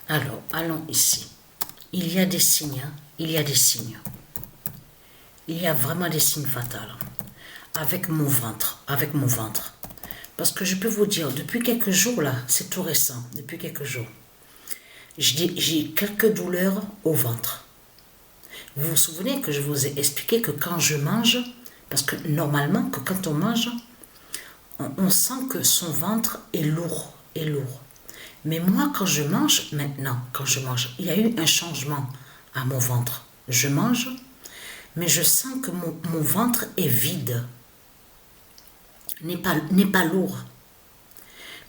Alors, allons ici. Il y a des signes, hein. Il y a des signes. Il y a vraiment des signes fatals. Avec mon ventre, Parce que je peux vous dire, depuis quelques jours là, c'est tout récent, depuis quelques jours, j'ai quelques douleurs au ventre. Vous vous souvenez que je vous ai expliqué que quand je mange, parce que normalement, que quand on mange, on sent que son ventre est lourd, Mais moi, quand je mange, maintenant, il y a eu un changement à mon ventre. Je mange, mais je sens que mon ventre est vide, n'est pas lourd.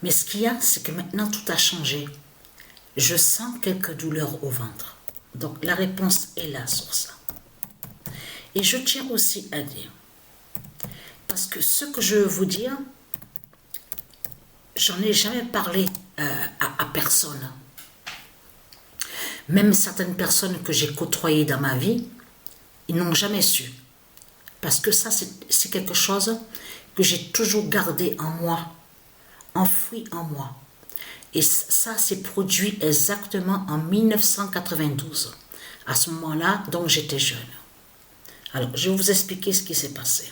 Mais ce qu'il y a, c'est que maintenant, tout a changé. Je sens quelques douleurs au ventre. Donc, la réponse est là sur ça. Et je tiens aussi à dire, parce que ce que je veux vous dire, j'en ai jamais parlé à personne. Même certaines personnes que j'ai côtoyées dans ma vie, ils n'ont jamais su. Parce que ça, c'est quelque chose que j'ai toujours gardé en moi, enfoui en moi. Et ça s'est produit exactement en 1992. À ce moment-là, donc j'étais jeune. Alors, je vais vous expliquer ce qui s'est passé.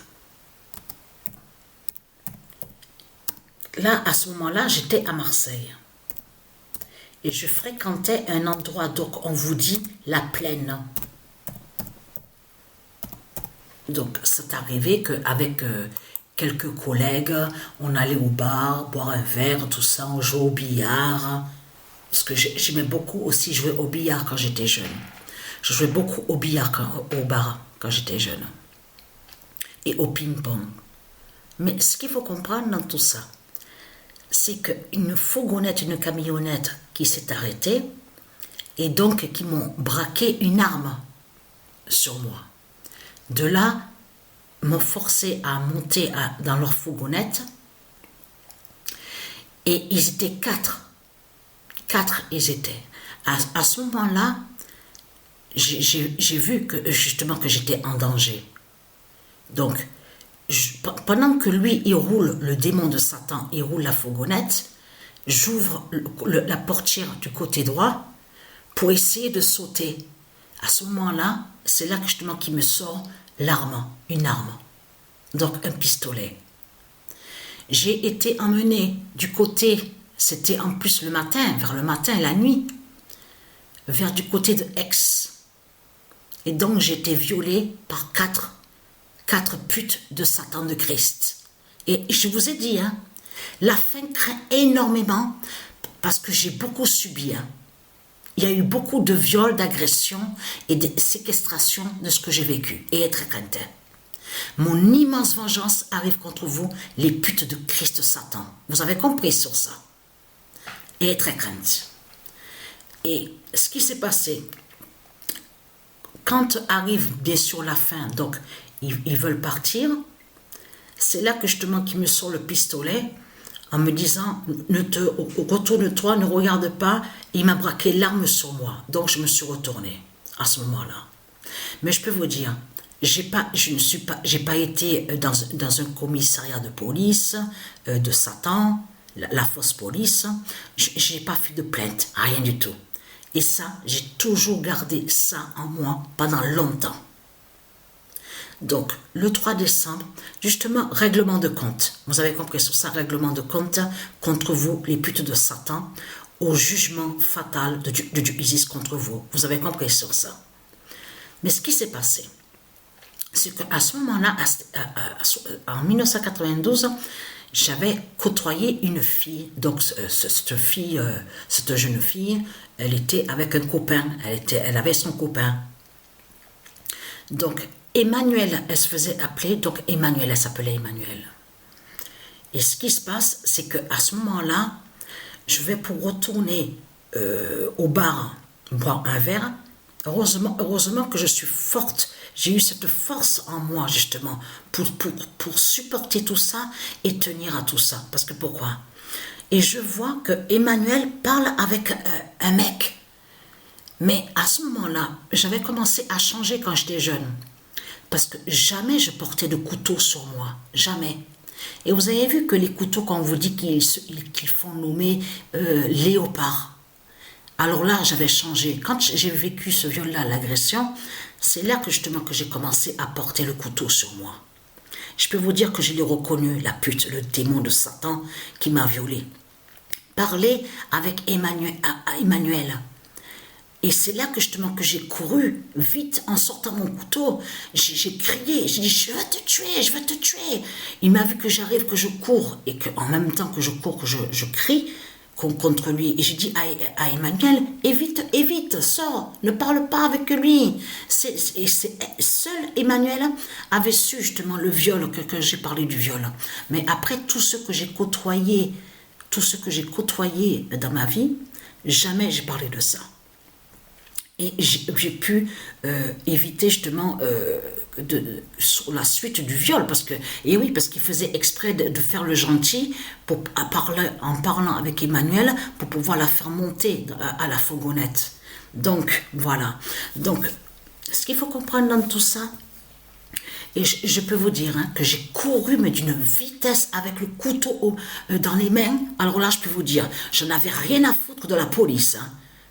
Là, à ce moment-là, j'étais à Marseille. Et je fréquentais un endroit, donc on vous dit la plaine. Donc, c'est arrivé qu'avec quelques collègues, on allait au bar, boire un verre, tout ça, on jouait au billard. Parce que j'aimais beaucoup aussi jouer au billard quand j'étais jeune. Je jouais beaucoup au billard au bar quand j'étais jeune. Et au ping-pong. Mais ce qu'il faut comprendre dans tout ça, c'est qu'une fourgonnette, une camionnette qui s'est arrêtée et donc qui m'ont braqué une arme sur moi. De là, m'ont forcé à monter dans leur fourgonnette et ils étaient quatre. Quatre, ils étaient. À ce moment-là, j'ai vu que justement que j'étais en danger. Donc, pendant que lui, il roule, le démon de Satan, il roule la fourgonnette, j'ouvre la portière du côté droit pour essayer de sauter. À ce moment-là, c'est là que justement qu'il me sort l'arme, une arme, donc un pistolet. J'ai été emmenée du côté, c'était en plus le matin, vers le matin, la nuit, vers du côté de Aix. Et donc j'ai été violée par quatre putes de Satan de Christ. Et je vous ai dit, hein, la fin craint énormément parce que j'ai beaucoup subi. Hein. Il y a eu beaucoup de viols, d'agressions et de séquestrations de ce que j'ai vécu. Et être crainte. Mon immense vengeance arrive contre vous, les putes de Christ Satan. Vous avez compris sur ça. Et être crainte. Et ce qui s'est passé, quand arrive bien sûr la fin, donc ils veulent partir, c'est là que justement qu'il me sort le pistolet en me disant retourne-toi, ne regarde pas. Il m'a braqué l'arme sur moi, donc je me suis retournée à ce moment-là. Mais je peux vous dire, j'ai pas été dans un commissariat de police de Satan, la fausse police. J'ai pas fait de plainte, rien du tout. Et ça, j'ai toujours gardé ça en moi pendant longtemps. Donc, le 3 décembre, justement, règlement de compte. Vous avez compris sur ça, règlement de compte contre vous, les putes de Satan, au jugement fatal de Dieu Isis contre vous. Vous avez compris sur ça. Mais ce qui s'est passé, c'est qu'à ce moment-là, en 1992, j'avais côtoyé une fille. Donc, cette jeune fille, elle était avec un copain. Elle avait son copain. Donc, Emmanuel, elle se faisait appeler, donc Emmanuel, elle s'appelait Emmanuel. Et ce qui se passe, c'est qu'à ce moment-là, je vais pour retourner au bar, boire un verre. Heureusement que je suis forte. J'ai eu cette force en moi, justement, pour supporter tout ça et tenir à tout ça. Parce que pourquoi? Et je vois que Emmanuel parle avec un mec. Mais à ce moment-là, j'avais commencé à changer quand j'étais jeune. Parce que jamais je portais de couteau sur moi. Jamais. Et vous avez vu que les couteaux, quand on vous dit qu'ils font nommer léopard. Alors là, j'avais changé. Quand j'ai vécu ce viol-là, l'agression, c'est là que justement que j'ai commencé à porter le couteau sur moi. Je peux vous dire que je l'ai reconnu, la pute, le démon de Satan qui m'a violée. Parler avec Emmanuel. Et c'est là que justement que j'ai couru vite en sortant mon couteau. J'ai crié, j'ai dit je vais te tuer, je vais te tuer. Il m'a vu que j'arrive, que je cours et qu'en même temps que je cours, que je crie contre lui. Et j'ai dit à Emmanuel, évite, évite, sors, ne parle pas avec lui. Seul Emmanuel avait su justement le viol, que j'ai parlé du viol. Mais après tout ce que j'ai côtoyé, dans ma vie, jamais j'ai parlé de ça. Et j'ai pu éviter justement sur la suite du viol, parce qu'il faisait exprès de faire le gentil en parlant avec Emmanuel pour pouvoir la faire monter à la fourgonnette. Donc voilà. Donc ce qu'il faut comprendre dans tout ça, et je peux vous dire que j'ai couru mais d'une vitesse avec le couteau dans les mains. Alors là je peux vous dire, je n'avais rien à foutre de la police.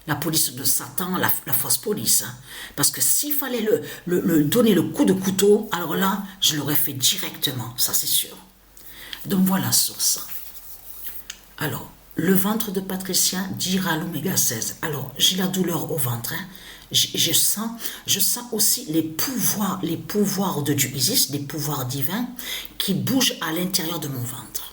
La police de Satan, la fausse police. Parce que s'il fallait le donner le coup de couteau, alors là, je l'aurais fait directement, ça c'est sûr. Donc voilà sur ça. Alors, le ventre de Patricia dira l'oméga 16. Alors, j'ai la douleur au ventre. Je sens aussi les pouvoirs de Dieu. Isis, les pouvoirs divins qui bougent à l'intérieur de mon ventre.